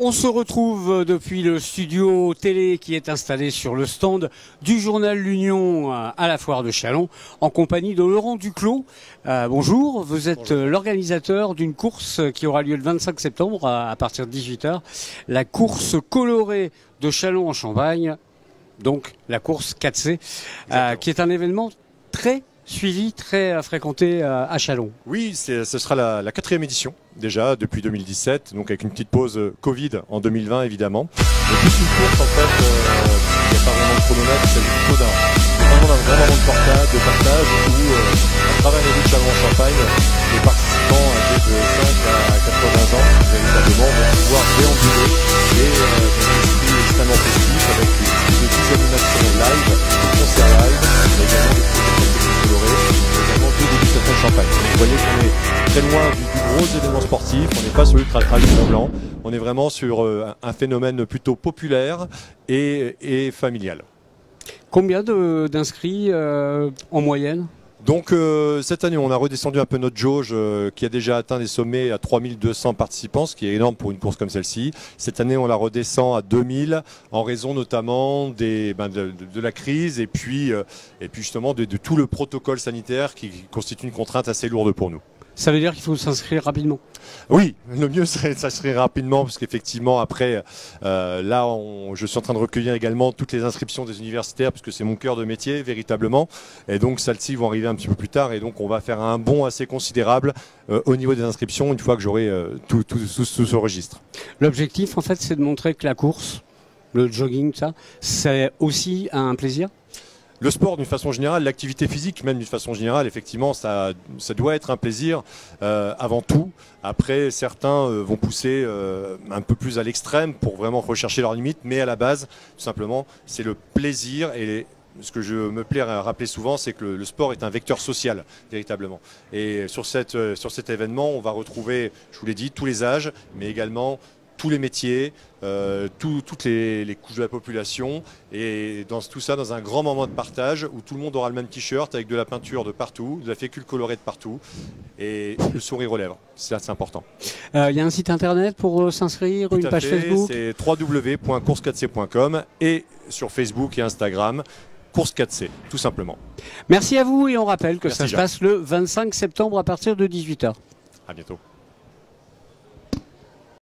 On se retrouve depuis le studio télé qui est installé sur le stand du journal L'Union à la foire de Châlons en compagnie de Laurent Duclos. Bonjour, vous êtes l'organisateur d'une course qui aura lieu le 25 septembre à partir de 18 h. La course colorée de Châlons en Champagne, donc la course 4C, qui est un événement très suivi, très fréquenté à Châlons. Oui, ce sera la 4e édition déjà depuis 2017, donc avec une petite pause Covid en 2020 évidemment. Et plus une course en fait, il n'y a pas vraiment de chronomètre, il s'agit plutôt d'un moment de partage où à travers les rues de Châlons-en-Champagne, les participants âgés de 5 à 80 ans véritablement vont pouvoir déambuler et dans un esprit extrêmement festif avec plus de 10 animations live, des concerts live, mais également des projections colorées, également deux dégustations de champagne. Donc, vous voyez qu'on est très loin du gros événement sportif, on n'est pas sur l'ultra-trail du Mont-Blanc, on est vraiment sur un phénomène plutôt populaire et familial. Combien d'inscrits en moyenne ? Donc cette année, on a redescendu un peu notre jauge qui a déjà atteint des sommets à 3200 participants, ce qui est énorme pour une course comme celle-ci. Cette année, on la redescend à 2000 en raison notamment de la crise et puis justement de tout le protocole sanitaire qui constitue une contrainte assez lourde pour nous. Ça veut dire qu'il faut s'inscrire rapidement? Oui, le mieux serait de s'inscrire rapidement parce qu'effectivement après, je suis en train de recueillir également toutes les inscriptions des universitaires parce que c'est mon cœur de métier véritablement. Et donc celles-ci vont arriver un petit peu plus tard et donc on va faire un bond assez considérable au niveau des inscriptions une fois que j'aurai tout ce registre. L'objectif en fait c'est de montrer que la course, le jogging, ça, c'est aussi un plaisir? Le sport d'une façon générale, l'activité physique même d'une façon générale, effectivement, ça doit être un plaisir avant tout. Après, certains vont pousser un peu plus à l'extrême pour vraiment rechercher leurs limites, mais à la base, tout simplement, c'est le plaisir et ce que je me plais à rappeler souvent, c'est que le sport est un vecteur social, véritablement. Et sur cet événement, on va retrouver, je vous l'ai dit, tous les âges, mais également tous les métiers, toutes les couches de la population et dans tout ça dans un grand moment de partage où tout le monde aura le même t-shirt avec de la peinture de partout, de la fécule colorée de partout et le sourire aux lèvres. C'est assez important. Il y a un site internet pour s'inscrire, une page Facebook? C'est www.course4c.com et sur Facebook et Instagram, Course 4C, tout simplement. Merci à vous et on rappelle que Merci, ça se passe le 25 septembre à partir de 18 h. À bientôt.